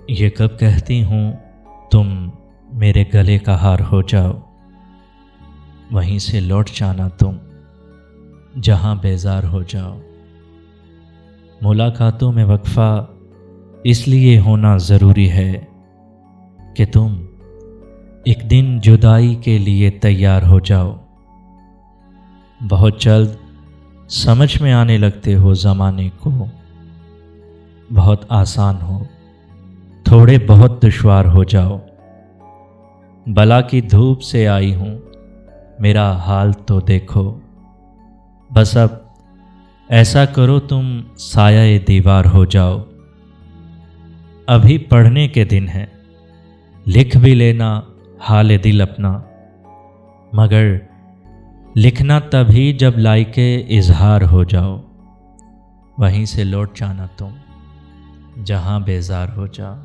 یہ کب کہتی ہوں تم میرے گلے کا ہار ہو جاؤ، وہیں سے لوٹ جانا تم جہاں بیزار ہو جاؤ۔ ملاقاتوں میں وقفہ اس لیے ہونا ضروری ہے کہ تم ایک دن جدائی کے لیے تیار ہو جاؤ۔ بہت جلد سمجھ میں آنے لگتے ہو زمانے کو، بہت آسان ہو تھوڑے بہت دشوار ہو جاؤ۔ بلا کی دھوپ سے آئی ہوں، میرا حال تو دیکھو، بس اب ایسا کرو تم سایہ دیوار ہو جاؤ۔ ابھی پڑھنے کے دن ہیں، لکھ بھی لینا حال دل اپنا، مگر لکھنا تبھی جب لائق اظہار ہو جاؤ، وہیں سے لوٹ جانا تم جہاں بیزار ہو جاؤ۔